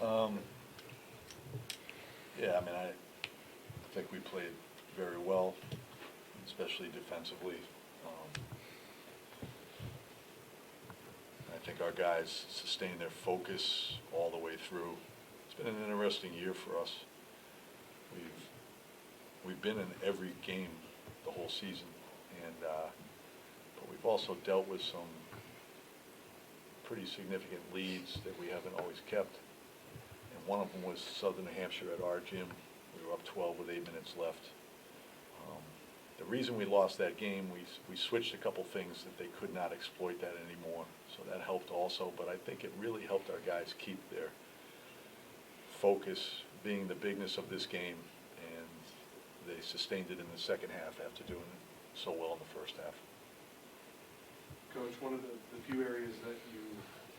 Yeah, I mean, I think we played very well, especially defensively. I think our guys sustained their focus all the way through. It's been an interesting year for us. We've been in every game the whole season, and but we've also dealt with some pretty significant leads that we haven't always kept. And one of them was Southern New Hampshire at our gym. We were up 12 with 8 minutes left. The reason we lost that game, we switched a couple things that they could not exploit that anymore. So that helped also, but I think it really helped our guys keep their focus, being the bigness of this game, and they sustained it in the second half after doing it so well in the first half. Coach, one of the few areas that you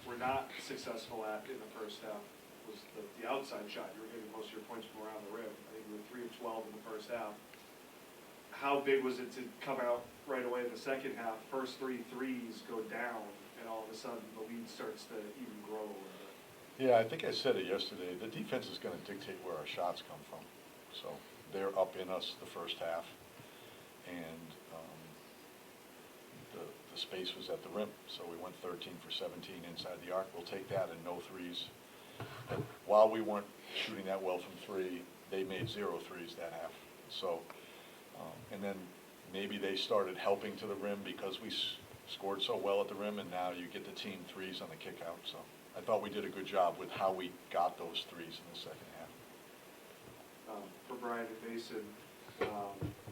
were not successful at in the first half was the outside shot. You were getting most of your points from around the rim. I think you were 3 of 12 in the first half. How big was it to come out right away in the second half? First 3 threes go down, and all of a sudden the lead starts to even grow a little bit. Yeah, I think I said it yesterday. The defense is going to dictate where our shots come from. So they're up in us the first half, and the space was at the rim. So we went 13 for 17 inside the arc. We'll take that and no threes. But while we weren't shooting that well from 3, they made 0 threes that half. So, and then maybe they started helping to the rim because we scored so well at the rim, and now you get the team threes on the kick out. So I thought we did a good job with how we got those threes in the second half. For Brian and Mason,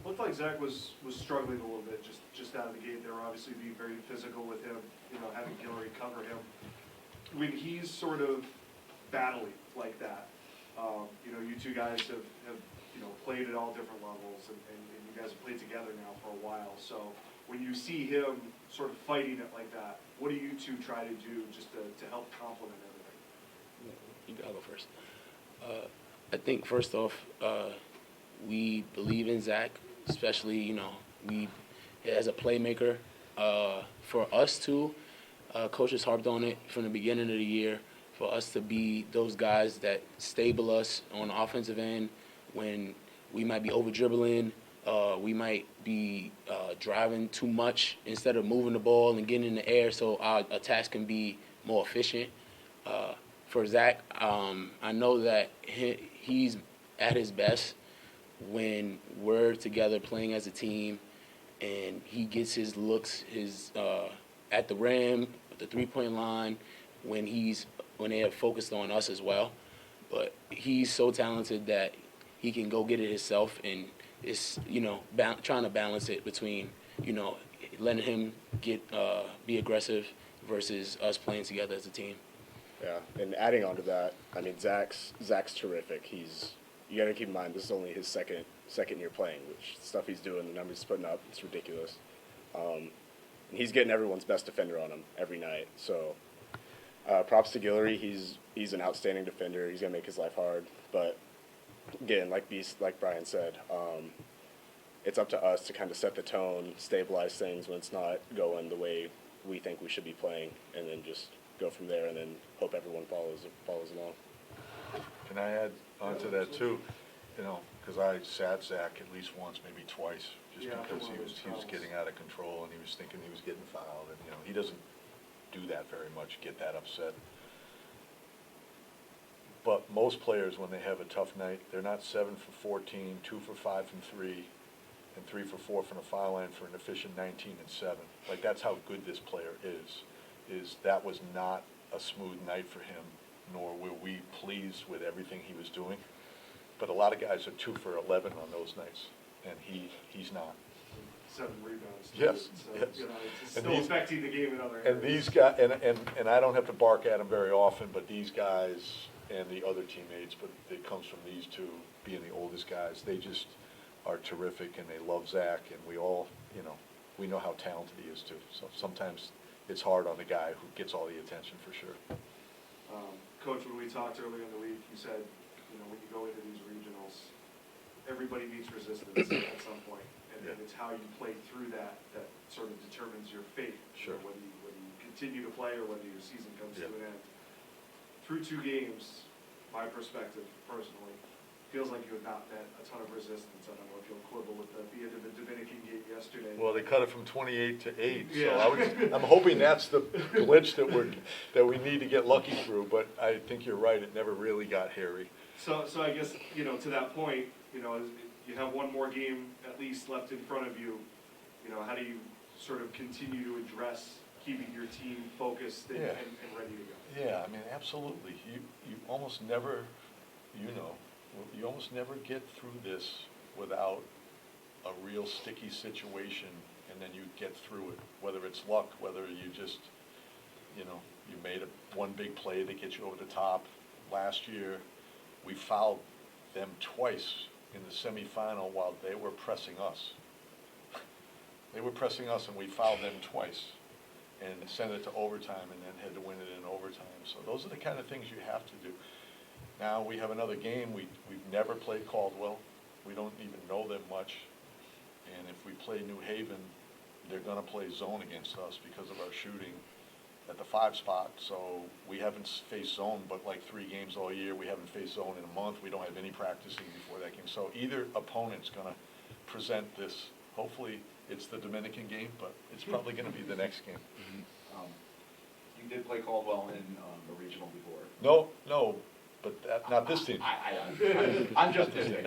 looked like Zach was struggling a little bit just out of the gate. They were obviously being very physical with him, having Guillory cover him. When he's sort of battling like that, you two guys have played at all different levels, and you guys have played together now for a while. So when you see him sort of fighting it like that, what do you two try to do just to help complement everything? I'll go first. I think first off, we believe in Zach, especially, we as a playmaker. For us too, Coach has harped on it from the beginning of the year, for us to be those guys that stable us on the offensive end when we might be over-dribbling, we might be driving too much instead of moving the ball and getting in the air so our attacks can be more efficient. For Zach, I know that he's at his best when we're together playing as a team and he gets his looks at the rim, at the three-point line, when they are focused on us as well. But he's so talented that he can go get it himself, and it's, trying to balance it between, letting him be aggressive versus us playing together as a team. Yeah, and adding on to that, I mean, Zach's terrific. You got to keep in mind, this is only his second year playing, which stuff he's doing, the numbers he's putting up, it's ridiculous. And he's getting everyone's best defender on him every night. So props to Guillory. He's an outstanding defender. He's going to make his life hard. But again, like Brian said, it's up to us to kind of set the tone, stabilize things when it's not going the way we think we should be playing, and then just go from there and then hope everyone follows along. Can I add on to that too? Because I sat Zach at least once, maybe twice, just because he was getting out of control and he was thinking he was getting fouled, and he doesn't do that very much, get that upset. But most players, when they have a tough night, they're not 7 for 14, 2 for 5 from 3, and 3 for 4 from the foul line for an efficient 19 and 7. Like, that's how good this player is that was not a smooth night for him, nor were we pleased with everything he was doing. But a lot of guys are 2 for 11 on those nights, and he's not. 7 rebounds. Yes. So, yes. It's still affecting the game in other areas. And these guys, and I don't have to bark at them very often, but these guys and the other teammates, but it comes from these two being the oldest guys. They just are terrific, and they love Zach, and we all, we know how talented he is too. So sometimes it's hard on the guy who gets all the attention for sure. Coach, when we talked earlier in the week, you said, when you go into these regionals, everybody meets resistance at some point, and it's how you play through that sort of determines your fate. Sure. Whether you continue to play or whether your season comes to an end. Through 2 games, my perspective personally, feels like you have not met a ton of resistance. I don't know if you'll quibble with the end of the Dominican game yesterday. Well, they cut it from 28 to 8, so Yeah. I'm hoping that's the glitch that we need to get lucky through, but I think you're right, it never really got hairy. So I guess, to that point, you have one more game at least left in front of you. How do you sort of continue to address keeping your team focused and, Yeah. and ready to go? Yeah, I mean, absolutely. You almost never, you almost never get through this without a real sticky situation, and then you get through it, whether it's luck, whether you just, you made one big play that gets you over the top. Last year, we fouled them twice in the semifinal while they were pressing us. They were pressing us, and we fouled them twice and sent it to overtime and then had to win it in overtime. So those are the kind of things you have to do. Now we have another game. We've never played Caldwell. We don't even know them much. And if we play New Haven, they're going to play zone against us because of our shooting at the 5 spot. So we haven't faced zone but like 3 games all year. We haven't faced zone in a month. We don't have any practicing before that game. So either opponent's going to present this. Hopefully it's the Dominican game, but it's probably going to be the next game. You did play Caldwell in the regional before. No, but not this team. I'm just kidding.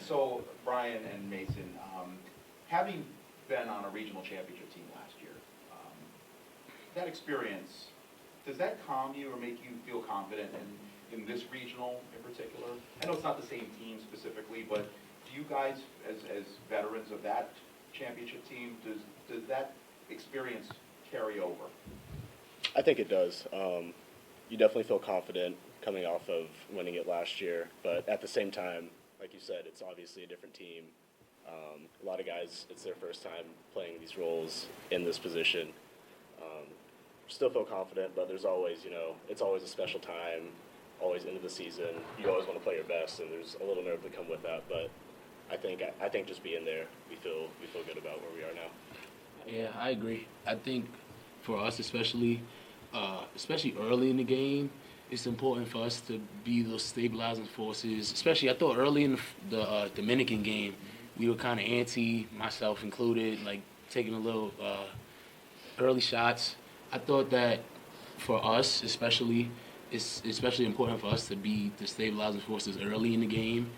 So Brian and Mason, having been on a regional championship team last year, that experience, does that calm you or make you feel confident in this regional in particular? I know it's not the same team specifically, but do you guys, as veterans of that championship team, does that experience carry over? I think it does. You definitely feel confident coming off of winning it last year, but at the same time, like you said, it's obviously a different team. A lot of guys, it's their first time playing these roles in this position. Still feel confident, but there's always, it's always a special time, always into the season. You always want to play your best, and there's a little nerve that come with that. But I think just being there, we feel good about where we are now. Yeah, I agree. I think for us, especially early in the game, it's important for us to be those stabilizing forces. Especially, I thought early in the Dominican game, we were kind of antsy, myself included, like taking a little early shots. I thought that for us, especially, it's especially important for us to be the stabilizing forces early in the game.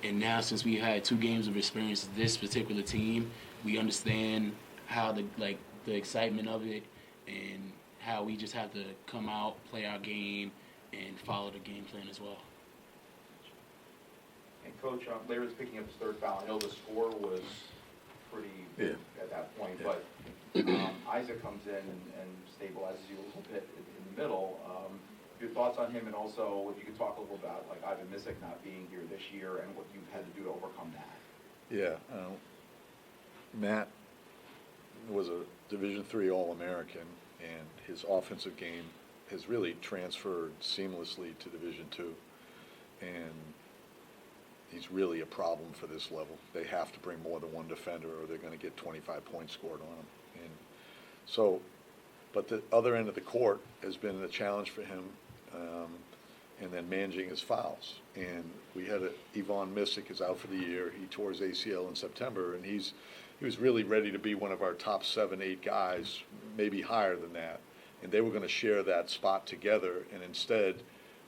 And now, since we had 2 games of experience with this particular team, we understand how the excitement of it and how we just have to come out, play our game, and follow the game plan as well. And Coach, Larry's picking up his 3rd foul. I know the score was pretty at that point, but Isaac comes in and stabilizes you a little bit in the middle. Your thoughts on him, and also if you could talk a little about Ivan Missick not being here this year and what you've had to do to overcome that. Yeah, Matt was a Division III All-American, and his offensive game has really transferred seamlessly to Division II, and he's really a problem for this level. They have to bring more than one defender, or they're going to get 25 points scored on him. And so, but the other end of the court has been a challenge for him, and then managing his fouls. And we had Ivan Missick is out for the year. He tore his ACL in September, and he was really ready to be one of our top 7, 8 guys, maybe higher than that. And they were going to share that spot together. And instead,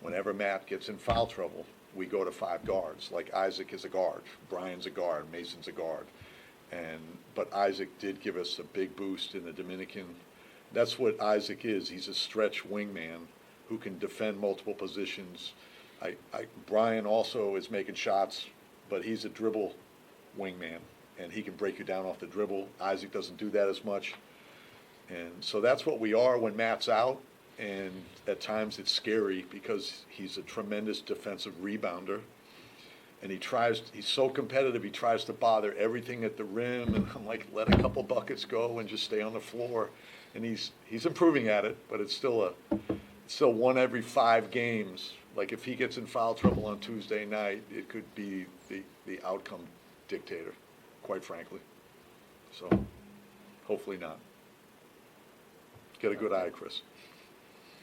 whenever Matt gets in foul trouble, we go to 5 guards. Like Isaac is a guard, Brian's a guard, Mason's a guard. But Isaac did give us a big boost in the Dominican. That's what Isaac is. He's a stretch wingman who can defend multiple positions. Brian also is making shots, but he's a dribble wingman, and he can break you down off the dribble. Isaac doesn't do that as much. And so that's what we are when Matt's out, and at times it's scary because he's a tremendous defensive rebounder, and he's so competitive, he tries to bother everything at the rim, and I'm like, let a couple buckets go and just stay on the floor. And he's improving at it, but it's still 1 every 5 games. Like if he gets in foul trouble on Tuesday night, it could be the outcome dictator, quite frankly. So hopefully not. Get a good eye, Chris.